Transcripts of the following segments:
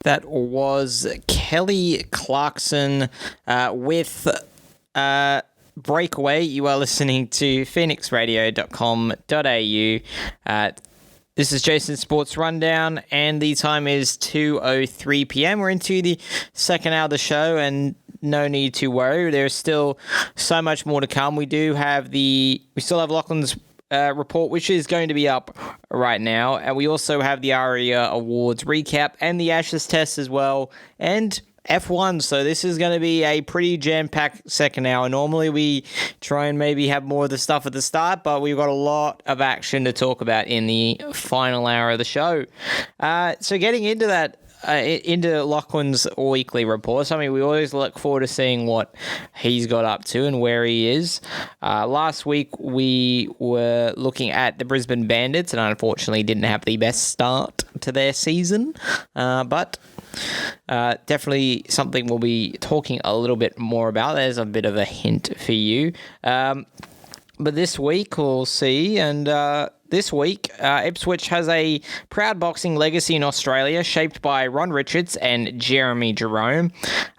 That was Kelly Clarkson with Breakaway. You are listening to phoenixradio.com.au. This is Jason's Sports Rundown, and the time is 2:03 p.m. We're into the second hour of the show, and no need to worry. There's still so much more to come. We still have Lauchlan's report, which is going to be up right now, and we also have the ARIA Awards recap and the Ashes test as well, and F1, so this is going to be a pretty jam-packed second hour. Normally we try and maybe have more of the stuff at the start, but we've got a lot of action to talk about in the final hour of the show. So getting into that, into Lauchlan's weekly reports, I mean, we always look forward to seeing what he's got up to and where he is. Last week we were looking at the Brisbane Bandits, and unfortunately didn't have the best start to their season, but definitely something we'll be talking a little bit more about. There's a bit of a hint for you. But this week we'll see, and this week, Ipswich has a proud boxing legacy in Australia, shaped by Ron Richards and Jeremy Jerome.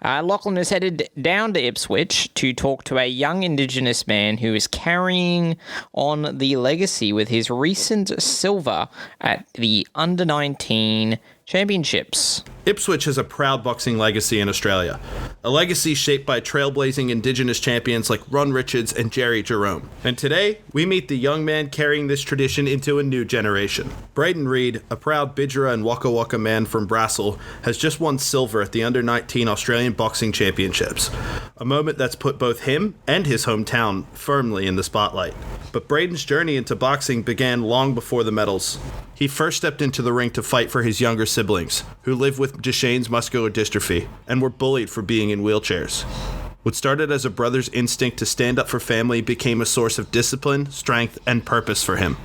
Lauchlan has headed down to Ipswich to talk to a young Indigenous man who is carrying on the legacy with his recent silver at the Under-19 Championships. Ipswich has a proud boxing legacy in Australia, a legacy shaped by trailblazing Indigenous champions like Ron Richards and Jerry Jerome. And today, we meet the young man carrying this tradition into a new generation. Braden Reid, a proud Bidjara and Waka Waka man from Brassel, has just won silver at the Under-19 Australian Boxing Championships, a moment that's put both him and his hometown firmly in the spotlight. But Braden's journey into boxing began long before the medals. He first stepped into the ring to fight for his younger siblings, who live with Duchenne's muscular dystrophy and were bullied for being in wheelchairs. What started as a brother's instinct to stand up for family became a source of discipline, strength, and purpose for him.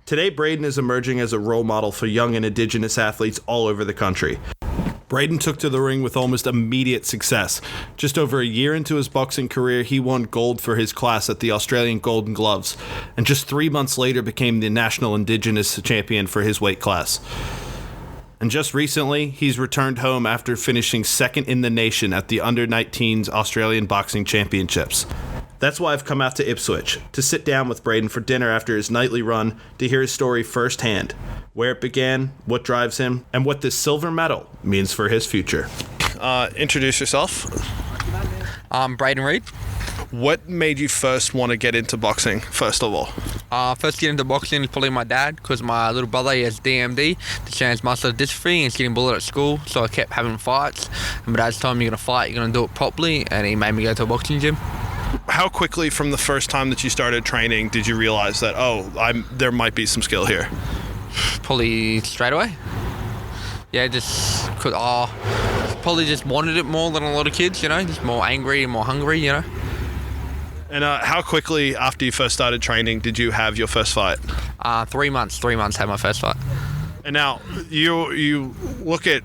Today, Braden is emerging as a role model for young and Indigenous athletes all over the country. Braden took to the ring with almost immediate success. Just over a year into his boxing career, he won gold for his class at the Australian Golden Gloves, and just 3 months later became the national Indigenous champion for his weight class. And just recently, he's returned home after finishing second in the nation at the Under-19's Australian Boxing Championships. That's why I've come out to Ipswich, to sit down with Braden for dinner after his nightly run, to hear his story firsthand, where it began, what drives him, and what this silver medal means for his future. Introduce yourself. I'm Braden Reid. What made you first want to get into boxing, first of all? First get into boxing is probably my dad, because my little brother, he has DMD, Duchenne's muscular dystrophy, and he's getting bullied at school, so I kept having fights. And my dad's told me, you're going to fight, you're going to do it properly, and he made me go to a boxing gym. How quickly from the first time that you started training did you realize that, there might be some skill here? Probably straight away. Yeah, just could, probably just wanted it more than a lot of kids, just more angry and more hungry, And how quickly after you first started training did you have your first fight? 3 months. 3 months had my first fight. And now you look at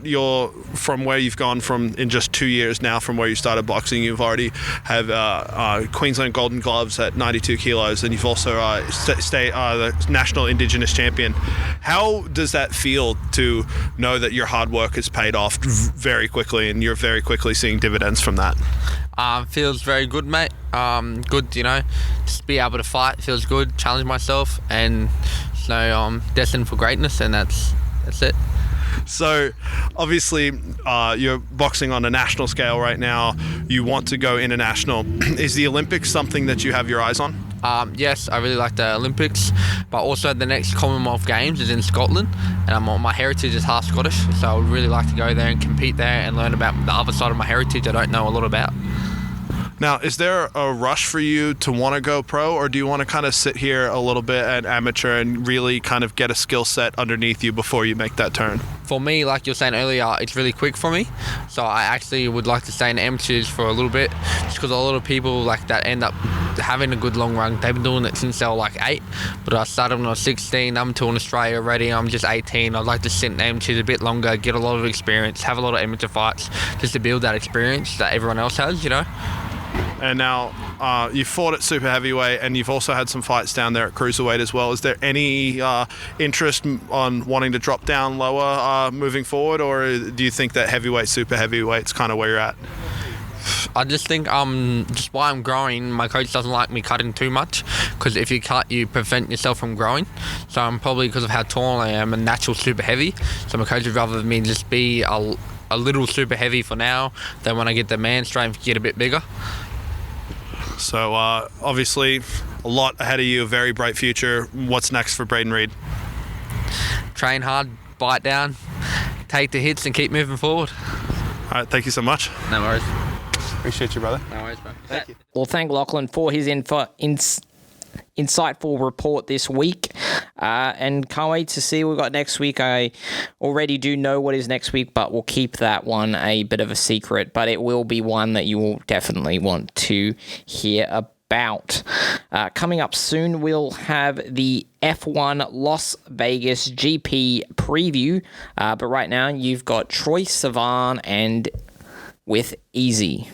from where you've gone from in just 2 years now from where you started boxing. You've already have Queensland Golden Gloves at 92 kilos, and you've also the national Indigenous champion. How does that feel to know that your hard work has paid off very quickly, and you're very quickly seeing dividends from that? Feels very good, mate. Good, just be able to fight feels good. Challenge myself, and I'm destined for greatness, and that's it. So, obviously, you're boxing on a national scale right now. You want to go international. Is the Olympics something that you have your eyes on? Yes, I really like the Olympics, but also the next Commonwealth Games is in Scotland, and my heritage is half Scottish, so I would really like to go there and compete there and learn about the other side of my heritage I don't know a lot about. Now, is there a rush for you to want to go pro, or do you want to kind of sit here a little bit at amateur and really kind of get a skill set underneath you before you make that turn? For me, like you were saying earlier, it's really quick for me. So I actually would like to stay in amateurs for a little bit, just because a lot of people like that end up having a good long run. They've been doing it since they were like 8, but I started when I was 16. I'm touring Australia already. I'm just 18. I'd like to sit in amateurs a bit longer, get a lot of experience, have a lot of amateur fights, just to build that experience that everyone else has, and now you fought at super heavyweight, and you've also had some fights down there at cruiserweight as well. Is there any interest on wanting to drop down lower moving forward, or do you think that heavyweight, super heavyweight's kind of where you're at? I just think just while I'm growing, my coach doesn't like me cutting too much, because if you cut, you prevent yourself from growing. So I'm probably, because of how tall I am, a natural super heavy. So my coach would rather me just be a little super heavy for now, then when I get the man strength, get a bit bigger. So obviously a lot ahead of you, a very bright future. What's next for Braden Reed? Train hard, bite down, take the hits and keep moving forward. All right, thank you so much. No worries. Appreciate you, brother. No worries, bro. Thank you. Well, thank Lauchlan for his insightful report this week, and can't wait to see what we've got next week. I already do know what is next week, but we'll keep that one a bit of a secret, but it will be one that you will definitely want to hear about. Coming up soon, we'll have the F1 Las Vegas GP preview, but right now you've got Troye Sivan and with Easy.